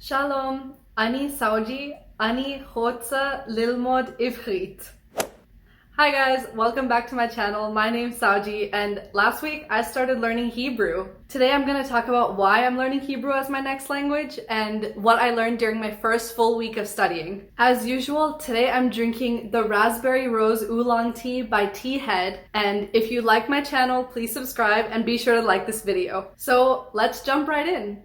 Shalom, ani Souji, ani רוצה ללמוד עברית. Hi guys, welcome back to my channel. My name's Souji, and last week I started learning Hebrew. Today I'm going to talk about why I'm learning Hebrew as my next language and what I learned during my first full week of studying. As usual, today I'm drinking the Raspberry Rose Oolong tea by Tea Head, and if you like my channel, please subscribe and be sure to like this video. So let's jump right in.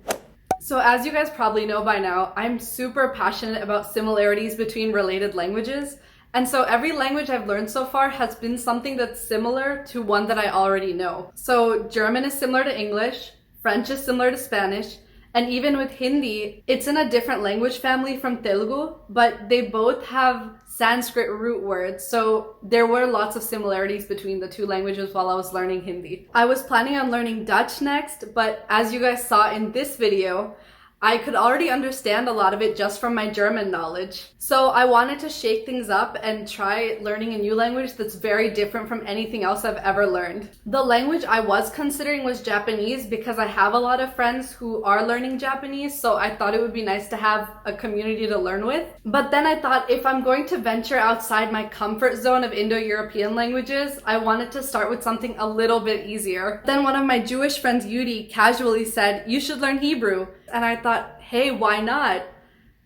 So as you guys probably know by now, I'm super passionate about similarities between related languages. And so every language I've learned so far has been something that's similar to one that I already know. So German is similar to English, French is similar to Spanish, and even with Hindi, it's in a different language family from Telugu, but they both have Sanskrit root words, so there were lots of similarities between the two languages while I was learning Hindi. I was planning on learning Dutch next, but as you guys saw in this video, I could already understand a lot of it just from my German knowledge. So I wanted to shake things up and try learning a new language that's very different from anything else I've ever learned. The language I was considering was Japanese because I have a lot of friends who are learning Japanese, so I thought it would be nice to have a community to learn with. But then I thought if I'm going to venture outside my comfort zone of Indo-European languages, I wanted to start with something a little bit easier. Then one of my Jewish friends, Yiddish, casually said, "You should learn Hebrew." And I thought, hey, why not?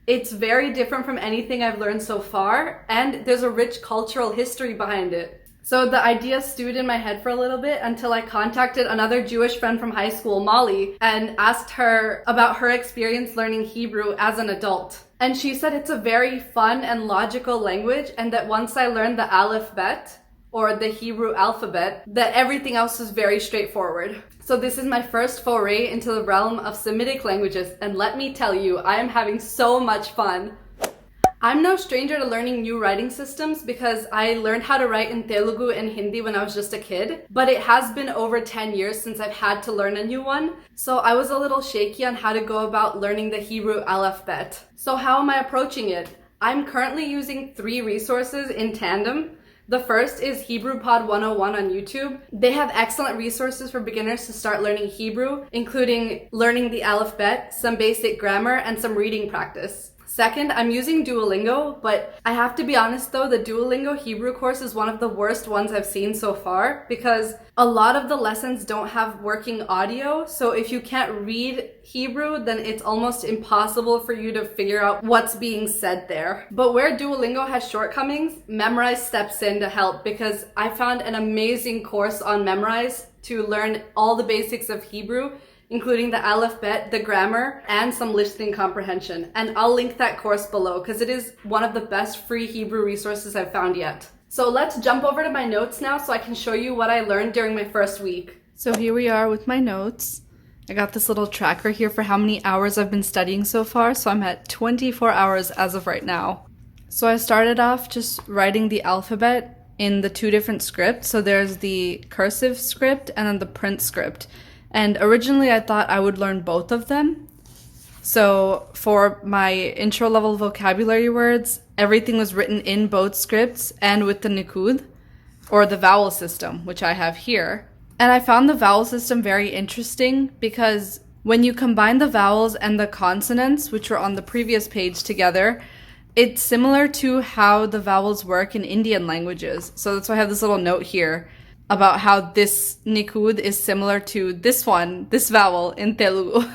It's very different from anything I've learned so far, and there's a rich cultural history behind it. So the idea stewed in my head for a little bit until I contacted another Jewish friend from high school, Molly, and asked her about her experience learning Hebrew as an adult. And she said it's a very fun and logical language, and that once I learned the Aleph Bet, or the Hebrew alphabet, that everything else is very straightforward. So this is my first foray into the realm of Semitic languages, and let me tell you, I am having so much fun. I'm no stranger to learning new writing systems because I learned how to write in Telugu and Hindi when I was just a kid, but it has been over 10 years since I've had to learn a new one, so I was a little shaky on how to go about learning the Hebrew alphabet. So how am I approaching it? I'm currently using 3 resources in tandem. The first is Hebrew Pod 101 on YouTube. They have excellent resources for beginners to start learning Hebrew, including learning the alphabet, some basic grammar, and some reading practice. Second, I'm using Duolingo, but I have to be honest though, the Duolingo Hebrew course is one of the worst ones I've seen so far because a lot of the lessons don't have working audio, so if you can't read Hebrew, then it's almost impossible for you to figure out what's being said there. But where Duolingo has shortcomings, Memrise steps in to help because I found an amazing course on Memrise to learn all the basics of Hebrew, including the alphabet, the grammar, and some listening comprehension. And I'll link that course below because it is one of the best free Hebrew resources I've found yet. So let's jump over to my notes now so I can show you what I learned during my first week. So here we are with my notes. I got this little tracker here for how many hours I've been studying so far, so I'm at 24 hours as of right now. So I started off just writing the alphabet in the 2 different scripts. So there's the cursive script and then the print script. And originally I thought I would learn both of them. So for my intro level vocabulary words, everything was written in both scripts and with the nikud, or the vowel system, which I have here. And I found the vowel system very interesting because when you combine the vowels and the consonants, which were on the previous page, together, it's similar to how the vowels work in Indian languages. So that's why I have this little note here about how this nikud is similar to this one, this vowel in Telugu.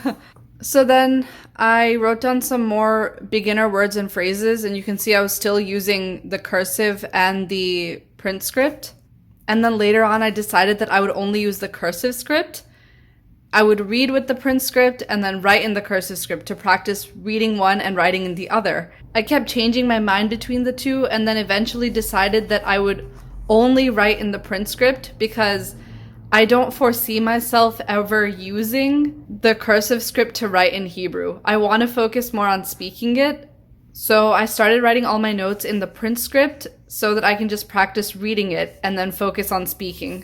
So then I wrote down some more beginner words and phrases, and you can see I was still using the cursive and the print script. And then later on I decided that I would only use the cursive script. I would read with the print script and then write in the cursive script to practice reading one and writing in the other. I kept changing my mind between the two and then eventually decided that I would only write in the print script because I don't foresee myself ever using the cursive script to write in Hebrew. I want to focus more on speaking it, so I started writing all my notes in the print script so that I can just practice reading it and then focus on speaking.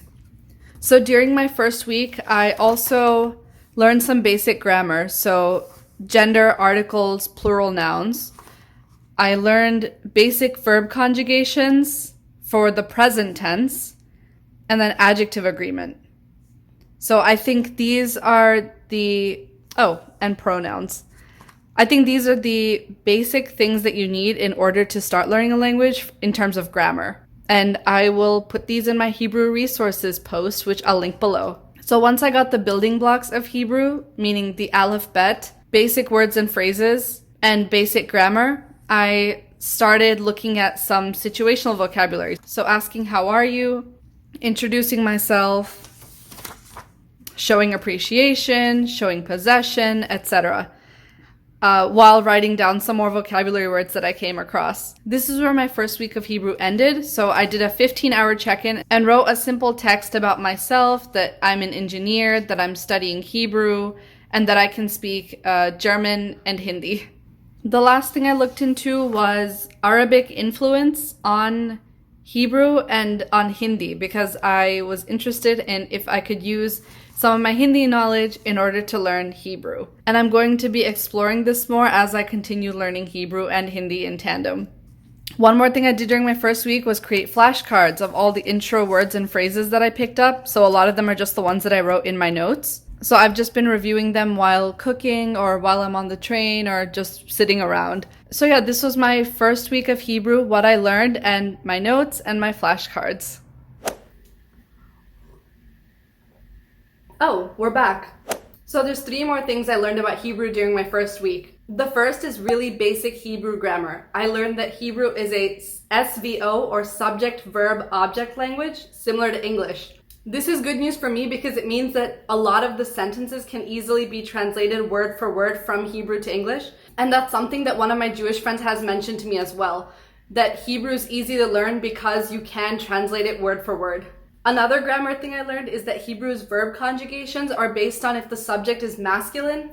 So during my first week, I also learned some basic grammar, so gender, articles, plural nouns. I learned basic verb conjugations for the present tense, and then adjective agreement. So I think these are and pronouns. I think these are the basic things that you need in order to start learning a language in terms of grammar. And I will put these in my Hebrew resources post, which I'll link below. So once I got the building blocks of Hebrew, meaning the alphabet, basic words and phrases, and basic grammar, I started looking at some situational vocabulary. So asking how are you, introducing myself, showing appreciation, showing possession, etc. While writing down some more vocabulary words that I came across. This is where my first week of Hebrew ended, so I did a 15-hour check-in and wrote a simple text about myself, that I'm an engineer, that I'm studying Hebrew, and that I can speak German and Hindi. The last thing I looked into was Arabic influence on Hebrew and on Hindi, because I was interested in if I could use some of my Hindi knowledge in order to learn Hebrew. And I'm going to be exploring this more as I continue learning Hebrew and Hindi in tandem. One more thing I did during my first week was create flashcards of all the intro words and phrases that I picked up. So a lot of them are just the ones that I wrote in my notes. So I've just been reviewing them while cooking or while I'm on the train or just sitting around. So yeah, this was my first week of Hebrew, what I learned, and my notes and my flashcards. Oh, we're back. So there's 3 more things I learned about Hebrew during my first week. The first is really basic Hebrew grammar. I learned that Hebrew is a SVO or subject verb object language, similar to English. This is good news for me because it means that a lot of the sentences can easily be translated word for word from Hebrew to English. And that's something that one of my Jewish friends has mentioned to me as well, that Hebrew is easy to learn because you can translate it word for word. Another grammar thing I learned is that Hebrew's verb conjugations are based on if the subject is masculine,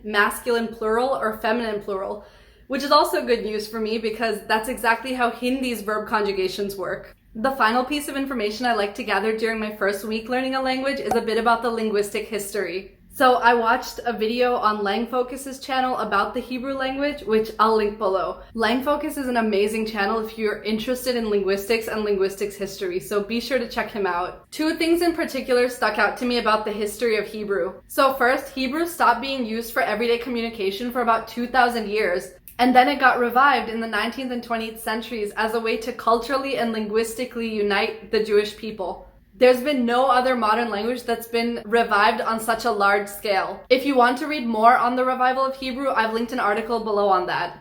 masculine plural, or feminine plural, which is also good news for me because that's exactly how Hindi's verb conjugations work. The final piece of information I like to gather during my first week learning a language is a bit about the linguistic history. So I watched a video on LangFocus's channel about the Hebrew language, which I'll link below. LangFocus is an amazing channel if you're interested in linguistics and linguistics history, so be sure to check him out. 2 things in particular stuck out to me about the history of Hebrew. So first, Hebrew stopped being used for everyday communication for about 2,000 years. And then it got revived in the 19th and 20th centuries as a way to culturally and linguistically unite the Jewish people. There's been no other modern language that's been revived on such a large scale. If you want to read more on the revival of Hebrew, I've linked an article below on that.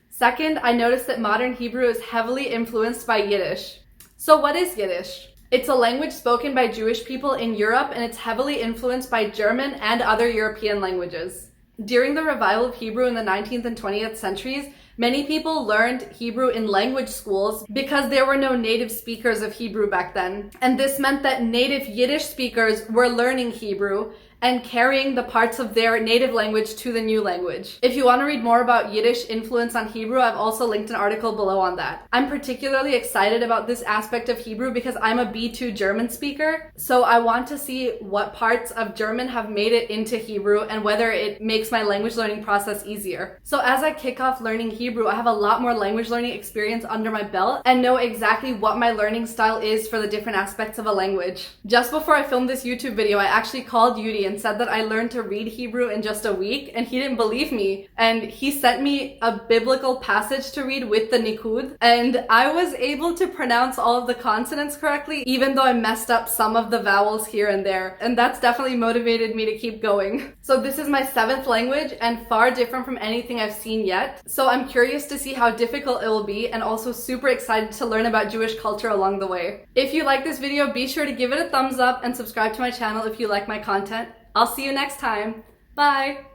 Second, I noticed that modern Hebrew is heavily influenced by Yiddish. So what is Yiddish? It's a language spoken by Jewish people in Europe, and it's heavily influenced by German and other European languages. During the revival of Hebrew in the 19th and 20th centuries, many people learned Hebrew in language schools because there were no native speakers of Hebrew back then. And this meant that native Yiddish speakers were learning Hebrew and carrying the parts of their native language to the new language. If you want to read more about Yiddish influence on Hebrew, I've also linked an article below on that. I'm particularly excited about this aspect of Hebrew because I'm a B2 German speaker, so I want to see what parts of German have made it into Hebrew and whether it makes my language learning process easier. So as I kick off learning Hebrew, I have a lot more language learning experience under my belt and know exactly what my learning style is for the different aspects of a language. Just before I filmed this YouTube video, I actually called Yudi and said that I learned to read Hebrew in just a week, and he didn't believe me. And he sent me a biblical passage to read with the nikud, and I was able to pronounce all of the consonants correctly, even though I messed up some of the vowels here and there. And that's definitely motivated me to keep going. So this is my 7th language and far different from anything I've seen yet. So I'm curious to see how difficult it will be, and also super excited to learn about Jewish culture along the way. If you like this video, be sure to give it a thumbs up and subscribe to my channel if you like my content. I'll see you next time. Bye!